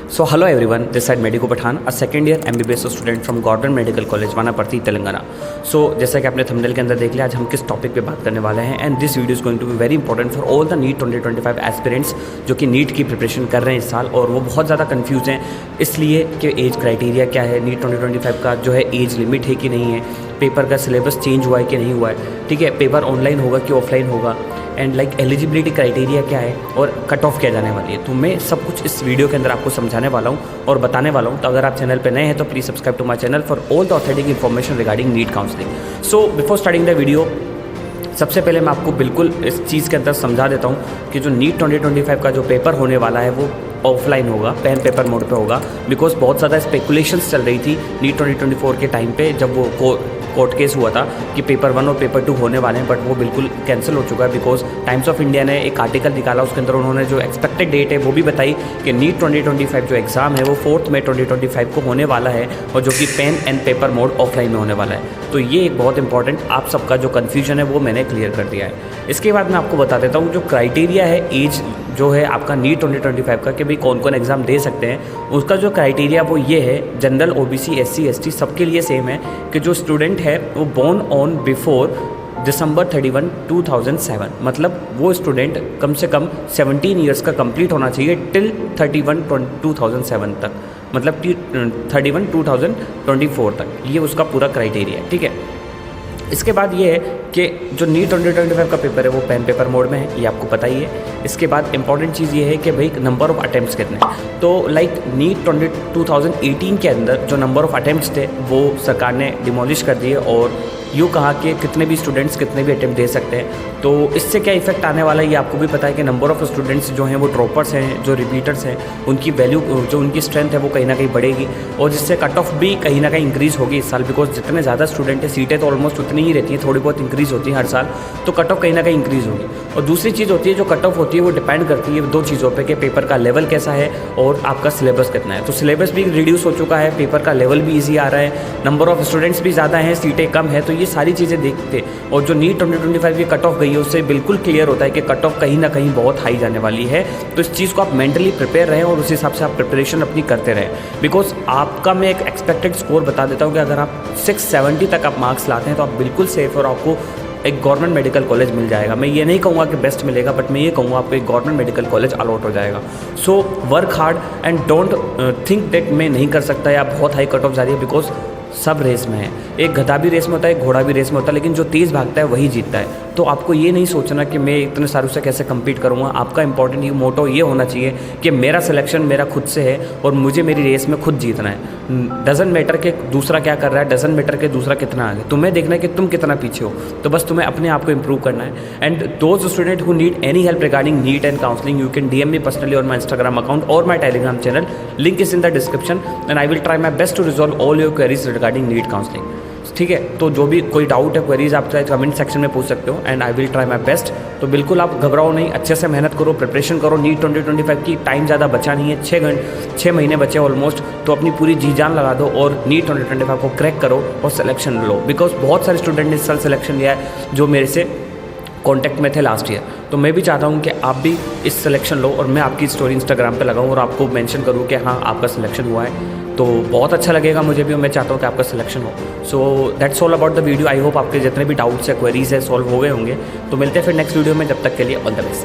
So hello everyone, this side Medico Pathan, a second year MBBS student from Government Medical College वानापर्ती Telangana. So जैसा कि आपने thumbnail के अंदर देख लिया, आज हम किस टॉपिक पे बात करने वाले हैं and this video is going to be very important for all the NEET 2025 aspirants जो कि नीट की प्रिपरेशन कर रहे हैं इस साल और वो बहुत ज़्यादा कन्फ्यूज हैं इसलिए कि एज क्राइटेरिया क्या है, नीट 2025 का जो है एज लिमिट है कि नहीं है, पेपर का सिलेबस चेंज हुआ है कि नहीं हुआ है, ठीक है, पेपर ऑनलाइन होगा कि ऑफलाइन होगा एंड लाइक एलिजिबिलिटी क्राइटेरिया क्या है और कट ऑफ क्या जाने वाली है। तो मैं सब कुछ इस वीडियो के अंदर आपको समझाने वाला हूँ और बताने वाला हूँ। तो अगर आप चैनल पे नए हैं तो please subscribe to my channel for all the authentic information regarding NEET counselling. So before starting the video, सबसे पहले मैं आपको बिल्कुल इस चीज़ के अंदर समझा देता हूँ कि जो नीट 2025 का जो पेपर होने वाला है वो ऑफलाइन होगा, पेन पेपर मोड पे होगा। बिकॉज बहुत ज़्यादा स्पेकुलेशंस चल रही थी नीट 2024 के टाइम पे जब वो कोर्ट केस हुआ था कि पेपर 1 और पेपर 2 होने वाले हैं, बट वो बिल्कुल कैंसिल हो चुका है। बिकॉज टाइम्स ऑफ इंडिया ने एक आर्टिकल निकाला, उसके अंदर उन्होंने जो एक्सपेक्टेड डेट है वो भी बताई कि नीट 2025 जो एग्ज़ाम है वो 4 मई 2025 को होने वाला है और जो कि pen and paper mode offline में होने वाला है। तो ये एक बहुत इंपॉर्टेंट आप सबका जो कन्फ्यूजन है वो मैंने क्लियर कर दिया है। इसके बाद मैं आपको बता देता हूँ जो क्राइटेरिया है एज जो है आपका नीट 2025 का कि भाई कौन कौन एग्ज़ाम दे सकते हैं, उसका जो क्राइटेरिया वो ये है, जनरल OBC SC ST सबके लिए सेम है कि जो स्टूडेंट है वो बोर्न ऑन बिफोर December 31, 2007, मतलब वो स्टूडेंट कम से कम 17 ईयर्स का कंप्लीट होना चाहिए टिल 31/2007 तक, मतलब 31/2024 तक, ये उसका पूरा क्राइटेरिया है, ठीक है। इसके बाद ये है कि जो नीट 2025 का पेपर है वो पेन पेपर मोड में है, ये आपको पता ही है। इसके बाद इंपॉर्टेंट चीज़ ये है कि भाई नंबर ऑफ़ अटैम्प्ट्स कितने हैं। तो लाइक नीट 2018 के अंदर जो नंबर ऑफ़ अटैम्प्ट्स थे वो सरकार ने डिमोलिश कर दिए और यूँ कहा कि कितने भी स्टूडेंट्स कितने भी अटैम्प्ट दे सकते हैं। तो इससे क्या इफेक्ट आने वाला है ये आपको भी पता है कि नंबर ऑफ़ स्टूडेंट्स जो हैं वो ड्रॉपर्स हैं, जो रिपीटर्स हैं, उनकी वैल्यू जो उनकी स्ट्रेंथ है वो कहीं ना कहीं बढ़ेगी और जिससे कट ऑफ भी कहीं ना कहीं इंक्रीज़ होगी इस साल। बिकॉज जितने ज़्यादा स्टूडेंट हैं, सीटें तो ऑलमोस्ट उतनी ही रहती हैं, थोड़ी बहुत इंक्रीज़ होती है हर साल, तो कट ऑफ कहीं ना कहीं इंक्रीज़ होगी। और दूसरी चीज़ होती है जो कट ऑफ होती है वो डिपेंड करती है 2 चीज़ों पे कि पेपर का लेवल कैसा है और आपका सिलेबस कितना है। तो सिलेबस भी रिड्यूस हो चुका है, पेपर का लेवल भी ईजी आ रहा है, नंबर ऑफ़ स्टूडेंट्स भी ज़्यादा हैं, सीटें कम है, तो ये सारी चीज़ें देखते और जो नीट 2025 की कट ऑफ गई है उससे बिल्कुल क्लियर होता है कि कट ऑफ कहीं ना कहीं बहुत हाई जाने वाली है। तो इस चीज़ को आप मेंटली प्रिपेयर रहें और उस हिसाब से आप प्रिपरेशन अपनी करते रहें। बिकॉज आपका मैं एक एक्सपेक्टेड स्कोर बता देता हूँ कि अगर आप 670 तक आप मार्क्स लाते हैं तो आप बिल्कुल सेफ और आपको एक गवर्नमेंट मेडिकल कॉलेज मिल जाएगा। मैं ये नहीं कहूँगा कि बेस्ट मिलेगा, बट मैं ये कहूँगा आपको एक गवर्नमेंट मेडिकल कॉलेज अलॉट हो जाएगा। So work hard and don't think that मैं नहीं कर सकता या बहुत हाई कट ऑफ जा रही है। बिकॉज सब रेस में है, एक गधा भी रेस में होता है, एक घोड़ा भी रेस में होता है, लेकिन जो तेज़ भागता है वही जीतता है। तो आपको ये नहीं सोचना कि मैं इतने सारों से कैसे compete करूँगा। आपका इंपॉर्टेंट ये मोटो ये होना चाहिए कि मेरा सिलेक्शन मेरा खुद से है और मुझे मेरी रेस में खुद जीतना है। डजंट मैटर कि दूसरा क्या कर रहा है, डजंट मैटर कि दूसरा कितना आगे, तुम्हें देखना है कि तुम कितना पीछे हो। तो बस तुम्हें अपने आप को इम्प्रूव करना है। And those student who need any help regarding NEET and counselling you can DM me personally on my Instagram account और my Telegram channel, link is in the description and I will try my best to resolve all your queries regarding NEET counselling, ठीक है। तो जो भी कोई doubt है, queries आप चाहे कमेंट सेक्शन में पूछ सकते हो and I will try my best. तो बिल्कुल आप घबराओ नहीं, अच्छे से मेहनत करो, प्रिपरेशन करो। नीट 2025 की टाइम ज़्यादा बचा नहीं है, 6 महीने बचे ऑलमोस्ट, तो अपनी पूरी जी जान लगा दो और नीट 2025 को क्रैक करो और सिलेक्शन लो। बिकॉज बहुत सारे स्टूडेंट ने इस साल सिलेक्शन लिया है जो मेरे से कॉन्टैक्ट में थे लास्ट ईयर। तो मैं भी चाहता हूँ कि आप भी इस सिलेक्शन लो और मैं आपकी स्टोरी इंस्टाग्राम पे लगाऊँ और आपको मेंशन करूँ कि हाँ आपका सिलेक्शन हुआ है। तो बहुत अच्छा लगेगा मुझे भी और मैं चाहता हूँ कि आपका सिलेक्शन हो। So that's all about the video. I hope आपके जितने भी डाउट्स या क्वेरीज है सॉल्व हो गए होंगे। तो मिलते हैं फिर नेक्स्ट वीडियो में, जब तक के लिए ऑल द बेस्ट।